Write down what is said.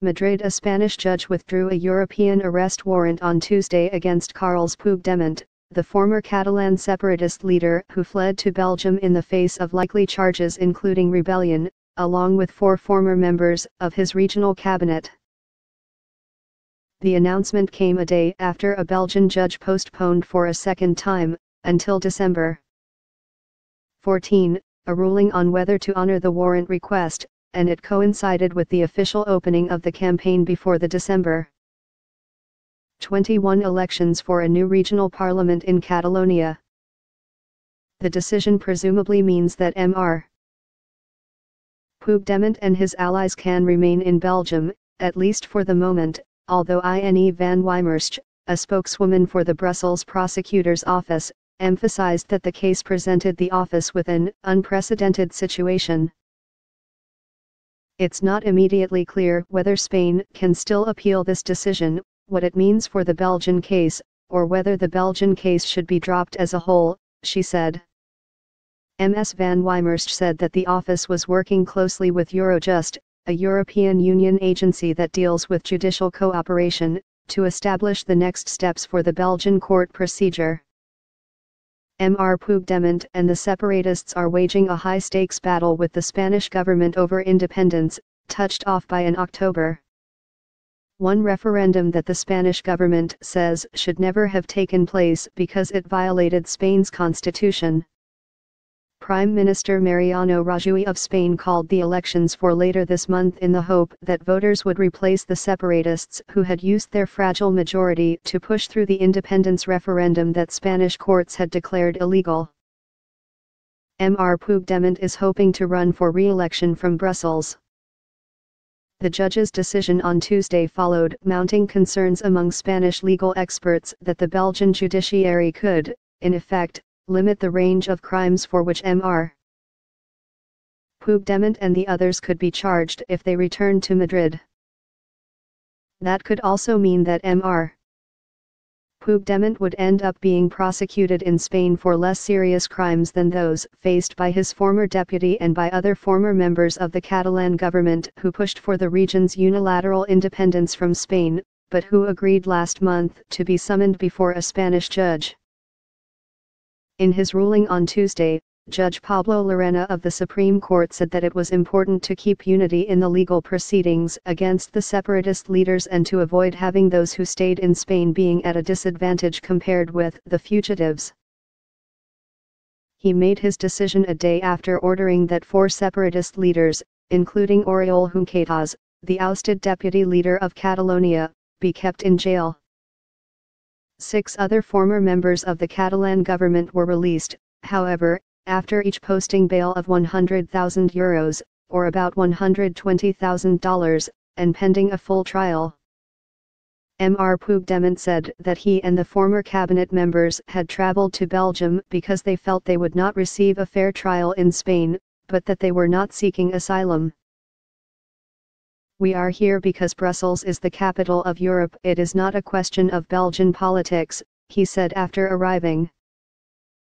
Madrid. A Spanish judge withdrew a European arrest warrant on Tuesday against Carles Puigdemont, the former Catalan Separatist leader who fled to Belgium in the face of likely charges including rebellion, along with 4 former members of his regional cabinet. The announcement came a day after a Belgian judge postponed for a second time, until December 14, a ruling on whether to honor the warrant request, and it coincided with the official opening of the campaign before the December 21 elections for a new regional parliament in Catalonia. The decision presumably means that Mr. Puigdemont and his allies can remain in Belgium, at least for the moment, although Ine van Wijmerst, a spokeswoman for the Brussels prosecutor's office, emphasized that the case presented the office with an unprecedented situation. It's not immediately clear whether Spain can still appeal this decision, what it means for the Belgian case, or whether the Belgian case should be dropped as a whole, she said. Ms. van Wijmerst said that the office was working closely with Eurojust, a European Union agency that deals with judicial cooperation, to establish the next steps for the Belgian court procedure. Mr. Puigdemont and the separatists are waging a high-stakes battle with the Spanish government over independence, touched off by an October 1 referendum that the Spanish government says should never have taken place because it violated Spain's constitution. Prime Minister Mariano Rajoy of Spain called the elections for later this month in the hope that voters would replace the separatists who had used their fragile majority to push through the independence referendum that Spanish courts had declared illegal. Mr. Puigdemont is hoping to run for re-election from Brussels. The judge's decision on Tuesday followed mounting concerns among Spanish legal experts that the Belgian judiciary could, in effect, limit the range of crimes for which Mr. Puigdemont and the others could be charged if they returned to Madrid. That could also mean that Mr. Puigdemont would end up being prosecuted in Spain for less serious crimes than those faced by his former deputy and by other former members of the Catalan government who pushed for the region's unilateral independence from Spain, but who agreed last month to be summoned before a Spanish judge. In his ruling on Tuesday, Judge Pablo Lorena of the Supreme Court said that it was important to keep unity in the legal proceedings against the separatist leaders and to avoid having those who stayed in Spain being at a disadvantage compared with the fugitives. He made his decision a day after ordering that 4 separatist leaders, including Oriol Junqueras, the ousted deputy leader of Catalonia, be kept in jail. 6 other former members of the Catalan government were released, however, after each posting bail of €100,000, or about $120,000, and pending a full trial. Mr. Puigdemont said that he and the former cabinet members had traveled to Belgium because they felt they would not receive a fair trial in Spain, but that they were not seeking asylum. "We are here because Brussels is the capital of Europe. It is not a question of Belgian politics," he said after arriving.